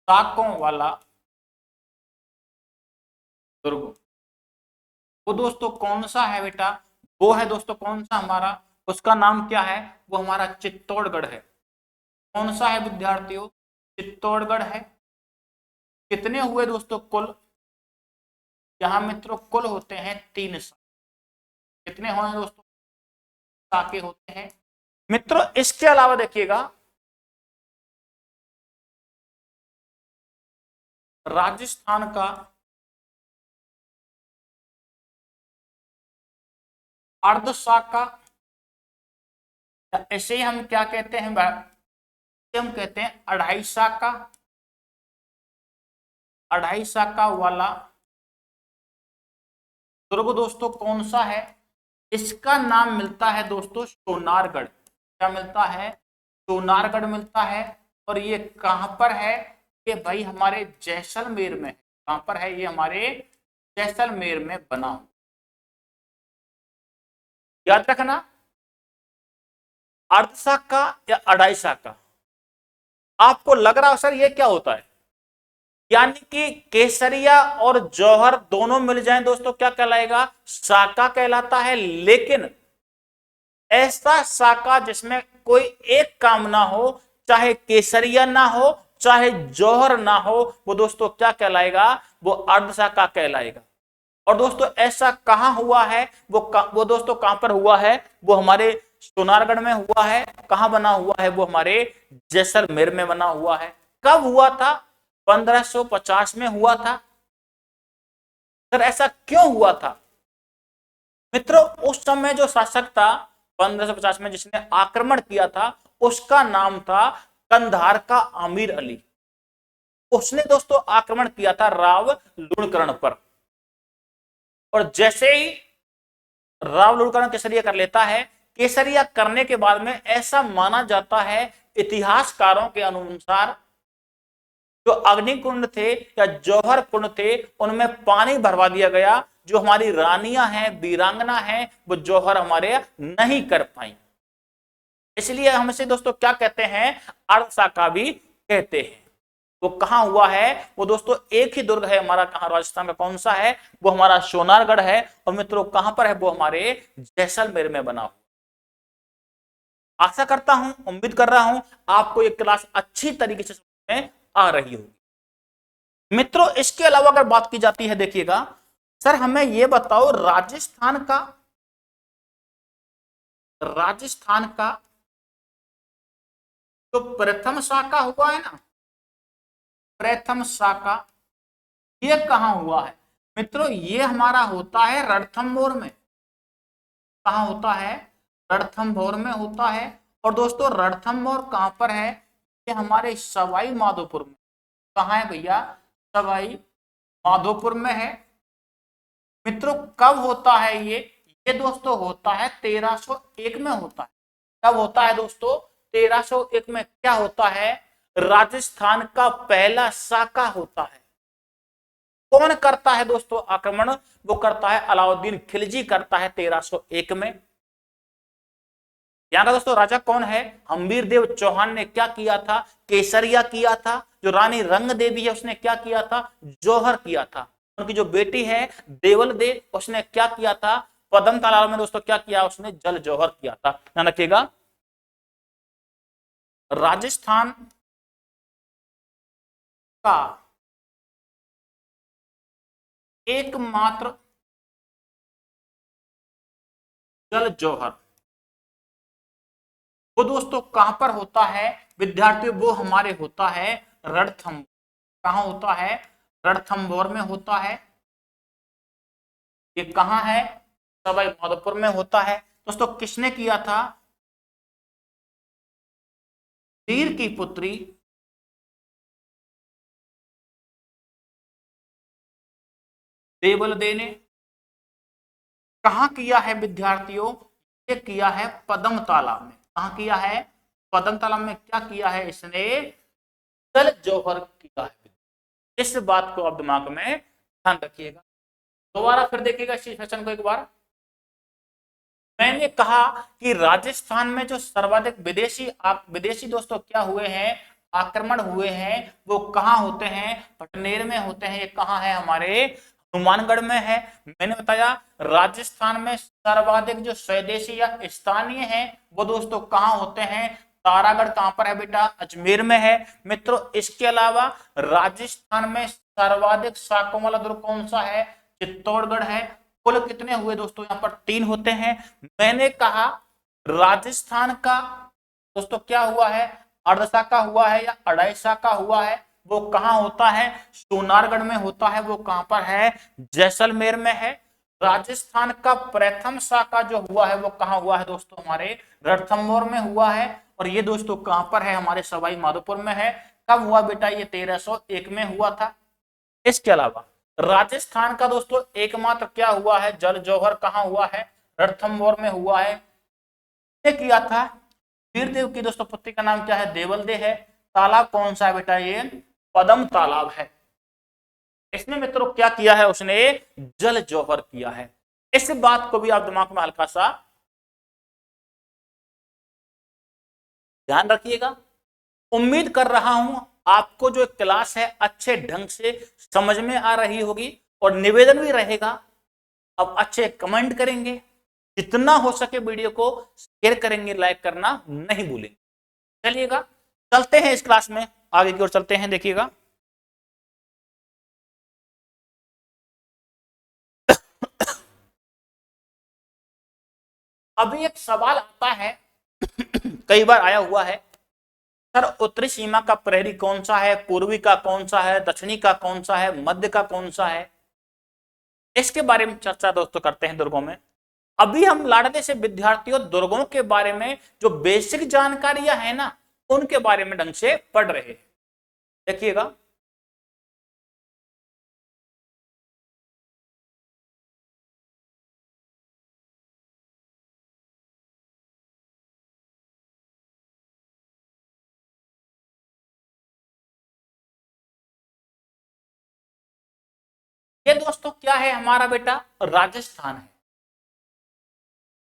शाकों वाला दुर्ग वो दोस्तों कौन सा है बेटा? वो है दोस्तों कौन सा हमारा? उसका नाम क्या है? वो हमारा चित्तौड़गढ़ है। कौन सा है विद्यार्थियों? चित्तौड़गढ़ है। कितने हुए दोस्तों कुल? यहाँ मित्रों कुल होते हैं 3 शाखे। कितने हुए दोस्तों? शाखे होते हैं मित्रों। इसके अलावा देखिएगा राजस्थान का अर्ध शाखा, ऐसे ही हम क्या कहते हैं? हम कहते हैं अढ़ाई शाखा। अढ़ाई शाखा वाला दुर्ग दोस्तों कौन सा है? इसका नाम मिलता है दोस्तों सोनारगढ़। क्या मिलता है? सोनारगढ़ मिलता है। और ये कहां पर है? ये भाई हमारे जैसलमेर में। कहां पर है? ये हमारे जैसलमेर में बना। याद रखना, अर्ध शाखा या अढ़ाई शाखा। आपको लग रहा है सर ये क्या होता है? यानी कि केसरिया और जौहर दोनों मिल जाएं दोस्तों क्या कहलाएगा? शाखा कहलाता है। लेकिन ऐसा शाखा जिसमें कोई एक काम ना हो, चाहे केसरिया ना हो चाहे जौहर ना हो, वो दोस्तों क्या कहलाएगा? वो अर्ध शाखा कहलाएगा। और दोस्तों ऐसा कहां हुआ है? वो दोस्तों कहां पर हुआ है? वो हमारे सोनारगढ़ में हुआ है। कहां बना हुआ है? वो हमारे जैसलमेर में बना हुआ है। कब हुआ था? 1550 में हुआ था। सर ऐसा क्यों हुआ था? मित्रों उस समय जो शासक था 1550 में जिसने आक्रमण किया था, उसका नाम था कंधार का आमिर अली। उसने दोस्तों आक्रमण किया था राव लुणकरण पर। और जैसे ही राव लुणकरण केसरिया कर लेता है, केसरिया करने के बाद में ऐसा माना जाता है इतिहासकारों के अनुसार, जो अग्निकुंड थे या जौहर कुंड थे उनमें पानी भरवा दिया गया। जो हमारी रानियां हैं, वीरांगना हैं, वो जौहर हमारे नहीं कर पाई। इसलिए हम इसे दोस्तों क्या कहते हैं? अर्ध शाखा भी कहते हैं। वो कहां हुआ है? वो दोस्तों एक ही दुर्ग है हमारा। कहां? राजस्थान का कौन सा है? वो हमारा सोनारगढ़ है। और मित्रों कहां पर है? वो हमारे जैसलमेर में बना हुआ। आशा करता हूं, उम्मीद कर रहा हूं आपको ये क्लास अच्छी तरीके से समझ में आ रही होगी। मित्रों इसके अलावा अगर बात की जाती है, देखिएगा सर हमें ये बताओ राजस्थान का जो प्रथम शाखा हुआ है ना, प्रथम शाखा, ये कहाँ हुआ है मित्रों? ये हमारा होता है रणथंभौर में। कहाँ होता है? रणथंभौर में होता है। और दोस्तों रणथंभौर कहाँ पर है? ये हमारे सवाई माधोपुर में। कहाँ है भैया? सवाई माधोपुर में है। मित्रों कब होता है ये दोस्तों होता है 1301 में होता है। कब होता है दोस्तों? 1301 में। क्या होता है? राजस्थान का पहला शाखा होता है। कौन करता है दोस्तों आक्रमण? वो करता है अलाउद्दीन खिलजी, करता है 1301 में। यहाँ का दोस्तों राजा कौन है? हम्बीर देव चौहान ने क्या किया था? केसरिया किया था। जो रानी रंग देवी है उसने क्या किया था? जौहर किया था। उनकी जो बेटी है देवल दे, उसने क्या किया था? पदम तालाब में दोस्तों क्या किया? उसने जल जौहर किया था। ध्यान रखिएगा। राजस्थान का एकमात्र जल जौहर वो दोस्तों कहां पर होता है विद्यार्थियों? वो हमारे होता है रणथंभौर। कहां होता है? रणथंभौर में होता है। ये कहां है? सवाई माधोपुर में होता है। दोस्तों किसने किया था? वीर की पुत्री देवल दे ने। कहां किया है विद्यार्थियों? ये किया है पद्म तालाब में। कहां किया है? पद्म तालाब में। क्या किया है इसने? जल जौहर किया है। इस बात को आप दिमाग में ध्यान रखिएगा। दोबारा फिर देखिएगा इस सेशन को एक बार। मैंने कहा कि राजस्थान में जो सर्वाधिक विदेशी दोस्तों क्या हुए हैं? आक्रमण हुए हैं। वो कहां होते हैं? पटनेर में होते हैं। ये कहां है? हमारे हनुमानगढ़ में है। मैंने बताया राजस्थान में सर्वाधिक जो स्वदेशी या स्थानीय है वो दोस्तों कहां होते हैं? तारागढ़ कहां पर है बेटा? अजमेर में है। मित्रों इसके अलावा राजस्थान में सर्वाधिक शाखाओं वाला दुर्ग कौन सा है? चित्तौड़गढ़ है। कुल कितने हुए दोस्तों? यहाँ पर 3 होते हैं। मैंने कहा राजस्थान का दोस्तों क्या हुआ है? अर्धशाखा हुआ है या अढ़ाई शाखा हुआ है। वो कहां होता है? सोनारगढ़ में होता है। वो कहां पर है? जैसलमेर में है। राजस्थान का प्रथम शाखा जो हुआ है वो कहां हुआ है दोस्तों? हमारे रणथंभौर में हुआ है। और ये दोस्तों कहां पर है? हमारे सवाई माधोपुर में है। कब हुआ बेटा? ये 1301 में हुआ था। इसके अलावा राजस्थान का दोस्तों एकमात्र क्या हुआ है? जल जौहर कहां हुआ है? रणथंभौर में हुआ है। किया था वीरदेव की दोस्तों पुत्री का नाम क्या है? देवलदे है। तालाब कौन सा है बेटा? ये पद्म तालाब है। इसमें मित्रों क्या किया है उसने? जल जौहर किया है। इस बात को भी आप दिमाग में हल्का सा ध्यान रखिएगा। उम्मीद कर रहा हूं आपको जो क्लास है अच्छे ढंग से समझ में आ रही होगी। और निवेदन भी रहेगा अब अच्छे कमेंट करेंगे, जितना हो सके वीडियो को शेयर करेंगे, लाइक करना नहीं भूलेंगे। चलिएगा चलते हैं इस क्लास में आगे की ओर चलते हैं। देखिएगा अभी एक सवाल आता है कई बार आया हुआ है, सर उत्तरी सीमा का प्रहरी कौन सा है? पूर्वी का कौन सा है? दक्षिणी का कौन सा है? मध्य का कौन सा है? इसके बारे में चर्चा दोस्तों करते हैं दुर्गों में। अभी हम लाडले से विद्यार्थियों दुर्गों के बारे में जो बेसिक जानकारियां है ना उनके बारे में ढंग से पढ़ रहे हैं। देखिएगा ये दोस्तों क्या है? हमारा बेटा राजस्थान है।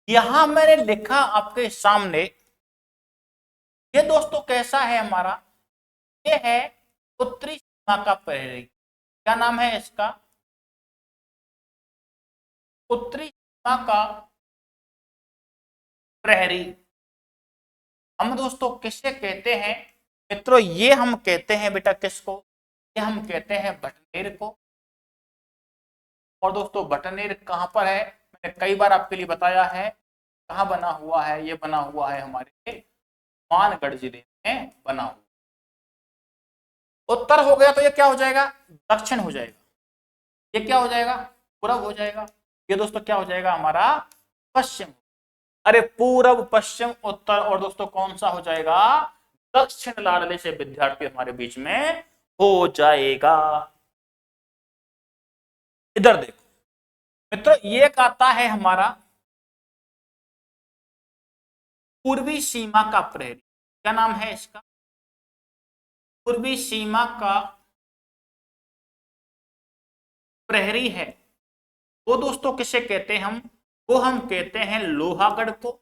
यहां मैंने लिखा आपके सामने, ये दोस्तों कैसा है हमारा? ये है उत्तरी सीमा का प्रहरी। क्या नाम है इसका? उत्तरी सीमा का प्रहरी। हम दोस्तों किससे कहते हैं मित्रों? ये हम कहते हैं बेटा किसको? ये हम कहते हैं बटनेर को। और दोस्तों बटनेर कहां पर है, मैंने कई बार आपके लिए बताया है कहां बना हुआ है, ये बना हुआ है हमारे मानगढ़ जिले में बना हुआ। उत्तर हो गया तो ये क्या हो जाएगा, दक्षिण हो जाएगा। ये क्या हो जाएगा, पूरब हो जाएगा। ये दोस्तों क्या हो जाएगा हमारा पश्चिम। अरे पूरब पश्चिम उत्तर और दोस्तों कौन सा हो जाएगा, दक्षिण लाडले से विद्यार्थी हमारे बीच में हो जाएगा। इधर देखो मित्रों, ये आता है हमारा पूर्वी सीमा का प्रहरी। क्या नाम है इसका, पूर्वी सीमा का प्रहरी है। वो दोस्तों किसे कहते हैं हम, वो हम कहते हैं लोहागढ़ को।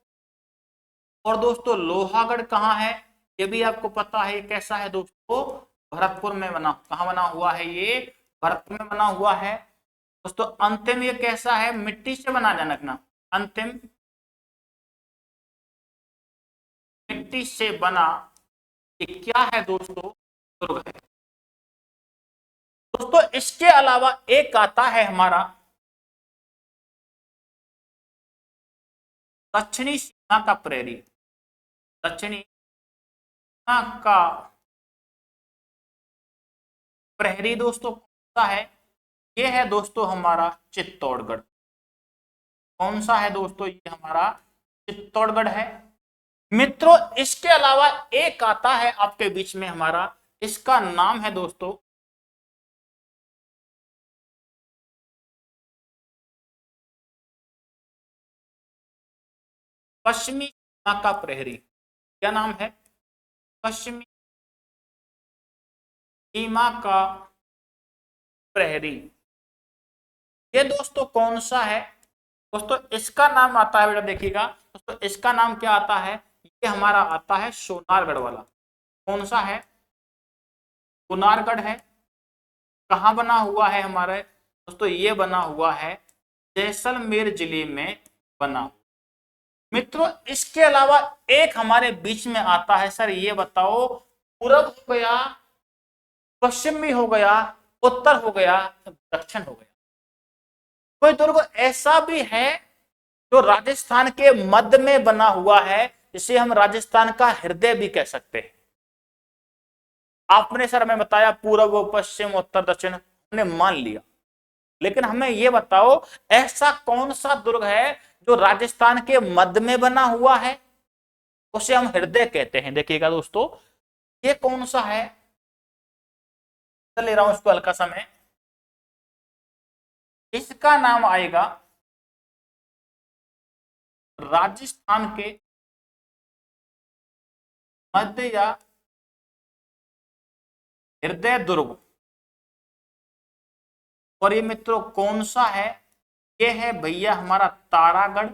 और दोस्तों लोहागढ़ कहाँ है, ये भी आपको पता है। कैसा है दोस्तों, भरतपुर में बना, कहाँ बना हुआ है ये, भरतपुर में बना हुआ है। दोस्तों अंतिम ये कैसा है, मिट्टी से बना, ध्यान रखना, अंतिम मिट्टी से बना ये क्या है दोस्तों, दुर्ग है। दोस्तों इसके अलावा एक आता है हमारा दक्षिणी सीमा का प्रहरी। दक्षिणी सीमा का प्रहरी दोस्तों कौन सा है, ये है दोस्तों हमारा चित्तौड़गढ़। कौन सा है दोस्तों, ये हमारा चित्तौड़गढ़ है। मित्रों इसके अलावा एक आता है आपके बीच में हमारा, इसका नाम है दोस्तों पश्चिमी सीमा का प्रहरी। क्या नाम है, पश्चिमी सीमा का प्रहरी। ये दोस्तों कौन सा है, दोस्तों इसका नाम आता है, बेटा देखिएगा दोस्तों, इसका नाम क्या आता है, ये हमारा आता है सोनारगढ़ वाला। कौन सा है, सोनारगढ़ है। कहाँ बना हुआ है हमारे दोस्तों, ये बना हुआ है जैसलमेर जिले में बना। मित्रों इसके अलावा एक हमारे बीच में आता है, सर ये बताओ पूरब हो गया, पश्चिम भी हो गया, उत्तर हो गया, दक्षिण हो गया। कोई दुर्ग ऐसा भी है जो राजस्थान के मध्य में बना हुआ है, जिसे हम राजस्थान का हृदय भी कह सकते हैं। आपने सर हमें बताया पूर्व पश्चिम उत्तर दक्षिण, हमने मान लिया, लेकिन हमें यह बताओ ऐसा कौन सा दुर्ग है जो राजस्थान के मध्य में बना हुआ है, उसे हम हृदय कहते हैं। देखिएगा दोस्तों ये कौन सा है, ले रहा हूं इसको हल्का समय, इसका नाम आएगा राजस्थान के मध्य या हृदय दुर्ग। और ये मित्रों कौन सा है, ये है भैया हमारा तारागढ़।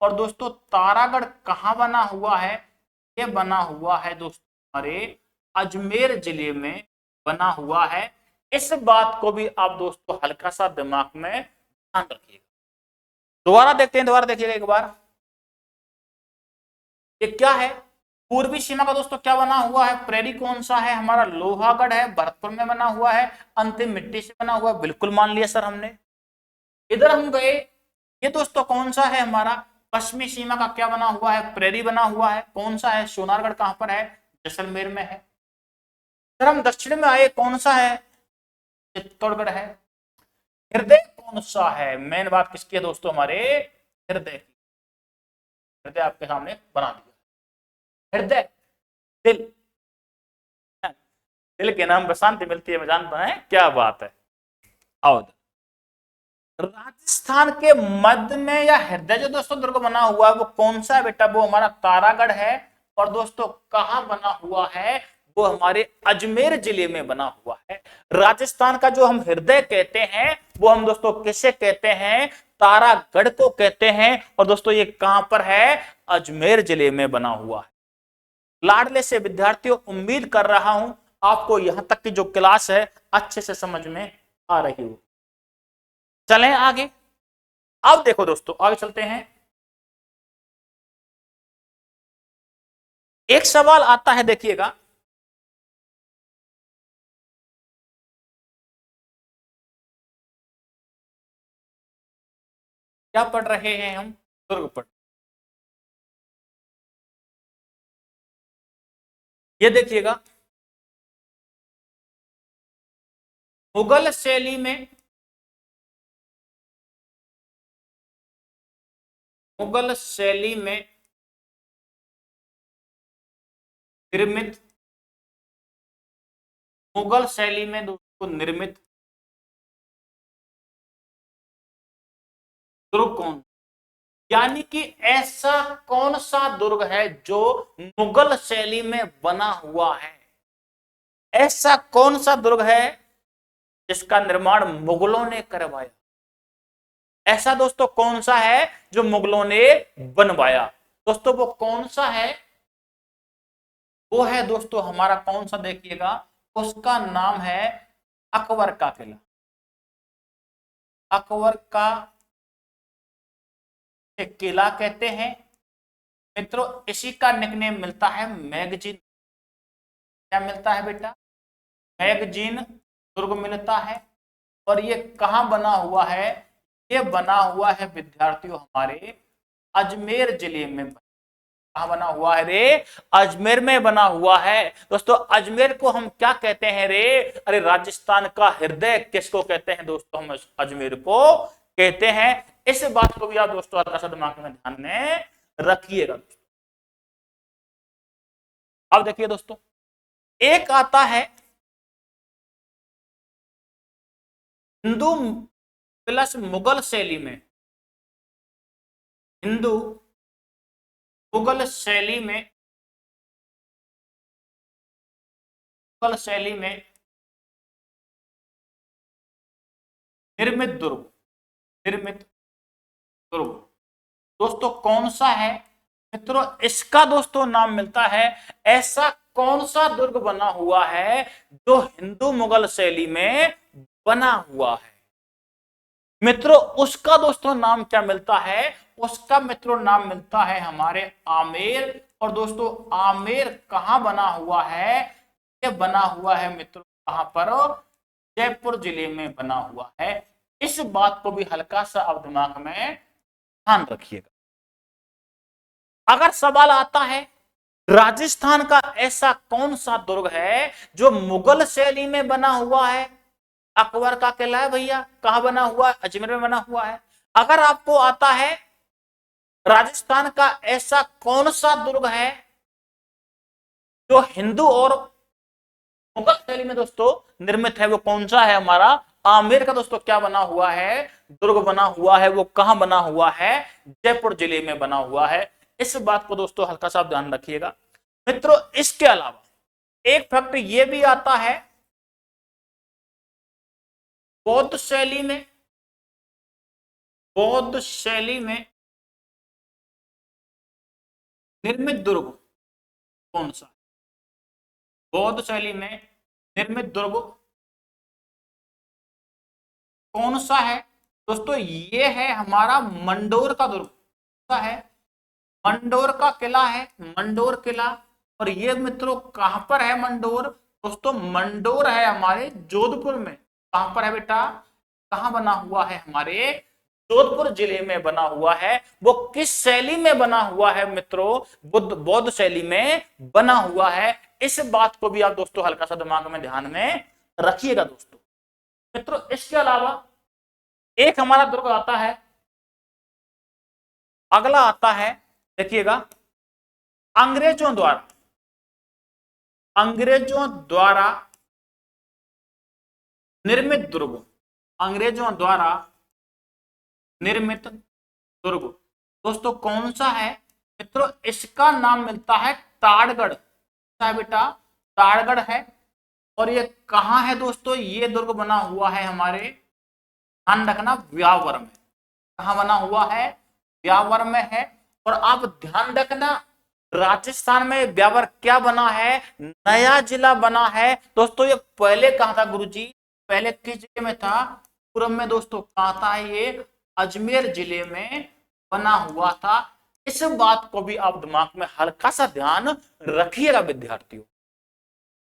और दोस्तों तारागढ़ कहां बना हुआ है, ये बना हुआ है दोस्तों हमारे अजमेर जिले में बना हुआ है। इस बात को भी आप दोस्तों हल्का सा दिमाग में ध्यान रखिएगा। दोबारा देखते हैं, दोबारा देखिएगा एक बार, ये क्या है, पूर्वी सीमा का दोस्तों क्या बना हुआ है, प्रेरी कौन सा है हमारा, लोहागढ़ है, भरतपुर में बना हुआ है, अंतिम मिट्टी से बना हुआ है, बिल्कुल मान लिया सर हमने। इधर हम गए, ये दोस्तों कौन सा है हमारा, पश्चिमी सीमा का क्या बना हुआ है, प्रेरी बना हुआ है। कौन सा है, सोनारगढ़ कहां पर है, जैसलमेर में है। सर हम दक्षिण में आए, कौन सा है, चित्तौड़गढ़ है। हृदय कौन सा है, मेन बात किसकी है दोस्तों, हमारे हृदय की। हृदय आपके सामने बना दिया, हृदय दिल, दिल के नाम पर शांति मिलती है, मैं जानता है क्या बात है। आओ राजस्थान के मध्य में या हृदय जो दोस्तों दुर्ग बना हुआ है वो कौन सा है बेटा, वो हमारा तारागढ़ है। और दोस्तों कहां बना हुआ है, वो हमारे अजमेर जिले में बना हुआ है। राजस्थान का जो हम हृदय कहते हैं वो हम दोस्तों किसे कहते हैं, तारागढ़ को कहते हैं। और दोस्तों ये कहां पर है, अजमेर जिले में बना हुआ है। लाडले से विद्यार्थियों उम्मीद कर रहा हूं आपको यहां तक की जो क्लास है अच्छे से समझ में आ रही हो। चलें आगे, अब देखो दोस्तों आगे चलते हैं। एक सवाल आता है, देखिएगा, क्या पढ़ रहे हैं हम? दुर्ग पढ़। ये देखिएगा, मुगल शैली में, मुगल शैली में निर्मित, मुगल शैली में दोस्तों निर्मित दुर्ग कौन, यानी कि ऐसा कौन सा दुर्ग है जो मुगल शैली में बना हुआ है? ऐसा कौन सा दुर्ग है जिसका निर्माण मुगलों ने करवाया? ऐसा दोस्तों कौन सा है जो मुगलों ने बनवाया? दोस्तों वो कौन सा है? वो है दोस्तों हमारा कौन सा, देखिएगा, उसका नाम है अकबर का किला। अकबर का किला कहते हैं मित्रों। इसी का निकनेम मिलता है मैगजीन। क्या मिलता है बेटा? मैगजीन दुर्ग मिलता है। और ये कहां बना हुआ है? ये बना हुआ है विद्यार्थियों हमारे अजमेर जिले में। कहां बना हुआ है रे? अजमेर में बना हुआ है। दोस्तों अजमेर को हम क्या कहते हैं रे? अरे राजस्थान का हृदय किसको कहते हैं दोस्तों? हम अजमेर को कहते हैं। इस बात को भी आप दोस्तों हल्का सा दिमाग में ध्यान में रखिएगा। अब देखिए दोस्तों, एक आता है हिंदू प्लस मुगल शैली में, हिंदू मुगल शैली में, मुगल शैली में निर्मित दुर्ग, निर्मित दुर्ग दोस्तों कौन सा है मित्रों? इसका दोस्तों नाम मिलता है, ऐसा कौन सा दुर्ग बना हुआ है जो हिंदू मुगल शैली में बना हुआ है मित्रों? उसका दोस्तों नाम क्या मिलता है? उसका मित्रों नाम मिलता है हमारे आमेर। और दोस्तों आमेर कहां बना हुआ है? ये बना हुआ है मित्रों कहां पर? जयपुर जिले में बना हुआ है। इस बात को भी हल्का सा आप दिमाग में ध्यान रखिएगा। अगर सवाल आता है राजस्थान का ऐसा कौन सा दुर्ग है जो मुगल शैली में बना हुआ है? अकबर का किला है भैया। कहां बना हुआ है? अजमेर में बना हुआ है। अगर आपको आता है राजस्थान का ऐसा कौन सा दुर्ग है जो हिंदू और मुगल शैली में दोस्तों निर्मित है, वो कौन सा है? हमारा आमेर का दोस्तों क्या बना हुआ है? दुर्ग बना हुआ है। वो कहां बना हुआ है? जयपुर जिले में बना हुआ है। इस बात को दोस्तों हल्का सा ध्यान रखिएगा मित्रों। इसके अलावा एक फैक्ट ये भी आता है, बौद्ध शैली में, बौद्ध शैली में निर्मित दुर्ग कौन सा? बौद्ध शैली में निर्मित दुर्ग कौन सा है दोस्तों? ये है हमारा मंडोर का दुर्ग। सा है मंडोर का किला है, मंडोर किला। और ये मित्रों कहां पर है मंडोर? दोस्तों मंडोर है हमारे जोधपुर में। कहां पर है बेटा? कहां बना हुआ है? हमारे जोधपुर जिले में बना हुआ है। वो किस शैली में बना हुआ है मित्रों? बौद्ध शैली में बना हुआ है। इस बात को भी आप दोस्तों हल्का सा दिमाग में ध्यान में रखिएगा दोस्तों। मित्रों इसके अलावा एक हमारा दुर्ग आता है, अगला आता है, देखिएगा, अंग्रेजों द्वारा, अंग्रेजों द्वारा निर्मित दुर्ग, अंग्रेजों द्वारा निर्मित दुर्ग दोस्तों कौन सा है मित्रों? इसका नाम मिलता है ताड़गढ़। बेटा ताड़गढ़ है। और ये कहां है दोस्तों? ये दुर्ग बना हुआ है हमारे, ध्यान रखना, ब्यावर में। कहां बना हुआ है? ब्यावर में है। और आप ध्यान रखना राजस्थान में ब्यावर क्या बना है? नया जिला बना है दोस्तों। ये पहले कहां था गुरुजी? पहले किस जिले में था? पूर्व में दोस्तों। कहां था ये? अजमेर जिले में बना हुआ था। इस बात को भी आप दिमाग में हल्का सा ध्यान रखिएगा विद्यार्थियों।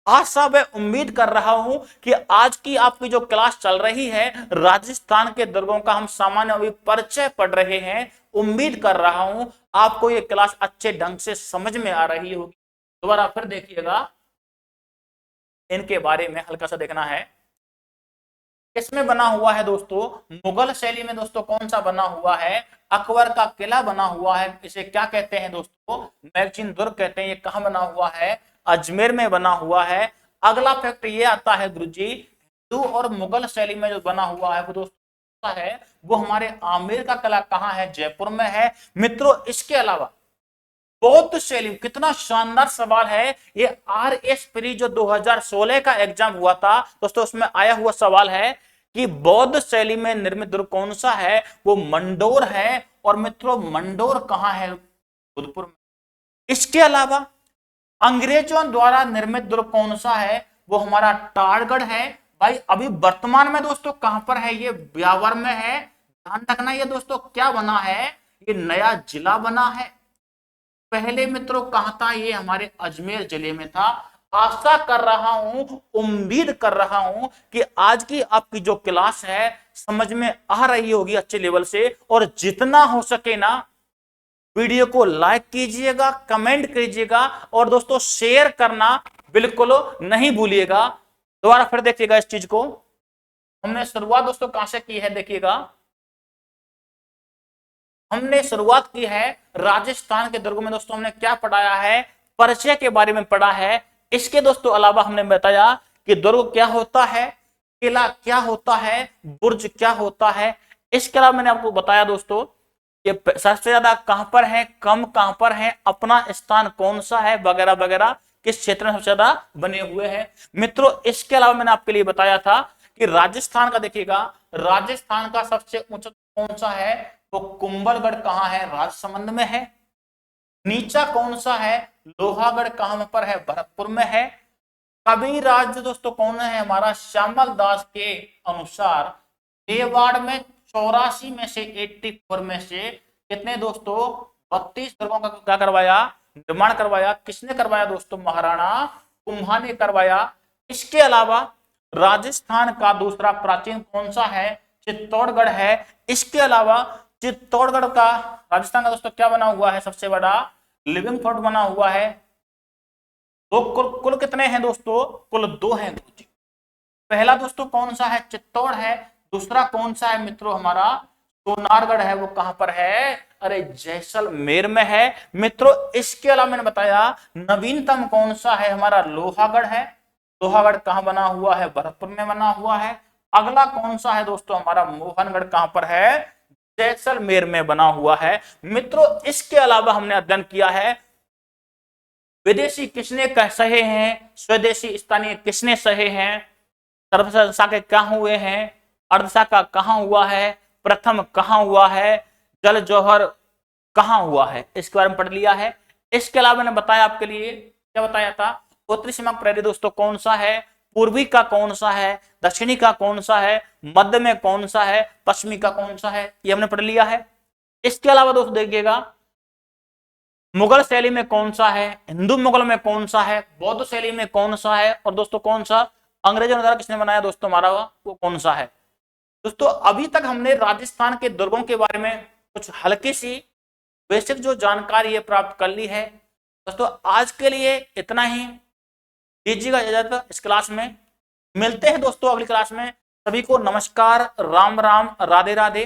आशा व उम्मीद कर रहा हूं कि आज की आपकी जो क्लास चल रही है राजस्थान के दुर्गों का हम सामान्य अभी परिचय पढ़ रहे हैं, उम्मीद कर रहा हूं आपको ये क्लास अच्छे ढंग से समझ में आ रही होगी। दोबारा फिर देखिएगा, इनके बारे में हल्का सा देखना है। किसमें बना हुआ है दोस्तों? मुगल शैली में दोस्तों कौन सा बना हुआ है? अकबर का किला बना हुआ है। इसे क्या कहते हैं दोस्तों? मैगजीन दुर्ग कहते हैं। ये कहां बना हुआ है? अजमेर में बना हुआ है। अगला फैक्ट ये आता है गुरुजी, हिंदू और मुगल शैली में जो बना हुआ है वो दोस्तों है वो हमारे आमेर का किला कहाँ है? जयपुर में है। मित्रों इसके अलावा बौद्ध शैली, कितना शानदार सवाल है ये। RS प्री जो 2016 का एग्जाम हुआ था दोस्तों, उसमें आया हुआ सवाल है कि बौद्ध शैली में निर्मित दुर्ग कौन सा है? वो मंडोर है। और मित्रों मंडोर कहां है? जोधपुर में। इसके अलावा अंग्रेजों द्वारा निर्मित दुर्ग कौन सा है? वो हमारा टारगढ़ है। भाई अभी वर्तमान में दोस्तों कहां पर है? ये ब्यावर में है। ध्यान रखना ये दोस्तों क्या बना है? ये नया जिला बना है। पहले मित्रों कहां था? ये हमारे अजमेर जिले में था। आशा कर रहा हूं, उम्मीद कर रहा हूं कि आज की आपकी जो क्लास है समझ में आ रही होगी अच्छे लेवल से। और जितना हो सके ना वीडियो को लाइक कीजिएगा, कमेंट कीजिएगा और दोस्तों शेयर करना बिल्कुल नहीं भूलिएगा। दोबारा फिर देखिएगा इस चीज को। हमने शुरुआत दोस्तों कहां से की है? देखिएगा, हमने शुरुआत की है राजस्थान के दुर्गों में। दोस्तों हमने क्या पढ़ाया है? परिचय के बारे में पढ़ा है। इसके दोस्तों अलावा हमने बताया कि दुर्ग क्या होता है, किला क्या होता है, बुर्ज क्या होता है। इसके अलावा मैंने आपको बताया दोस्तों ये सबसे ज्यादा कहां पर है, कम कहां पर है, अपना स्थान कौन सा है, वगैरह वगैरह, किस क्षेत्र में सबसे ज्यादा बने हुए हैं। मित्रों इसके अलावा मैंने आपके लिए बताया था कि राजस्थान का देखिएगा, राजस्थान का सबसे ऊंचा कौन सा है? वो कुंभलगढ़ कहां है? राजसमंद में है। नीचा कौन सा है? लोहागढ़ कहां पर है? भरतपुर में है। कबीर राज्य दोस्तों कौन है? हमारा श्यामल दास के अनुसार मेवाड़ में 84 में से 84 में से कितने दोस्तों? 32 दुर्गों का क्या करवाया? निर्माण करवाया। किसने करवाया दोस्तों? महाराणा कुंभा ने करवाया। इसके अलावा राजस्थान का दूसरा प्राचीन कौन सा है? चित्तौड़गढ़ है। इसके अलावा चित्तौड़गढ़ का, राजस्थान का दोस्तों क्या बना हुआ है? सबसे बड़ा लिविंग फोर्ट बना हुआ है। तो कुल कितने हैं दोस्तों? कुल 2 हैं। पहला दोस्तों कौन सा है? चित्तौड़ है। दूसरा कौन सा है मित्रों? हमारा सोनारगढ़ है। वो कहां पर है? अरे जैसलमेर में है। मित्रों इसके अलावा मैंने बताया नवीनतम कौन सा है? हमारा लोहागढ़ है। लोहागढ़ कहां बना हुआ है? भरतपुर में बना हुआ है। अगला कौन सा है दोस्तों? हमारा मोहनगढ़ कहां पर है? जैसलमेर में बना हुआ है। मित्रों इसके अलावा हमने अध्ययन किया है विदेशी किसने सहे हैं, स्वदेशी स्थानीय किसने सहे हैं, सर्वसा के क्या हुए हैं, अर्धसा का कहां हुआ है, प्रथम कहां हुआ है, जल जौहर कहां हुआ है, इसके बारे में पढ़ लिया है। इसके अलावा मैंने बताया आपके लिए, क्या बताया था? उत्तरी सीमा प्रहरी दोस्तों कौन सा है, पूर्वी का कौन सा है, दक्षिणी का कौन सा है, मध्य में कौन सा है, पश्चिमी का कौन सा है, ये हमने पढ़ लिया है। इसके अलावा दोस्तों देखिएगा मुगल शैली में कौन सा है, हिंदू मुगल में कौन सा है, बौद्ध शैली में कौन सा है, और दोस्तों कौन सा अंग्रेजों द्वारा किसने बनाया दोस्तों हमारा वो कौन सा है। दोस्तों अभी तक हमने राजस्थान के दुर्गों के बारे में कुछ हल्की सी बेसिक जो जानकारी है प्राप्त कर ली है। दोस्तों आज के लिए इतना ही, दीजिएगा इजाजत इस क्लास में। मिलते हैं दोस्तों अगली क्लास में। सभी को नमस्कार, राम राम, राधे राधे।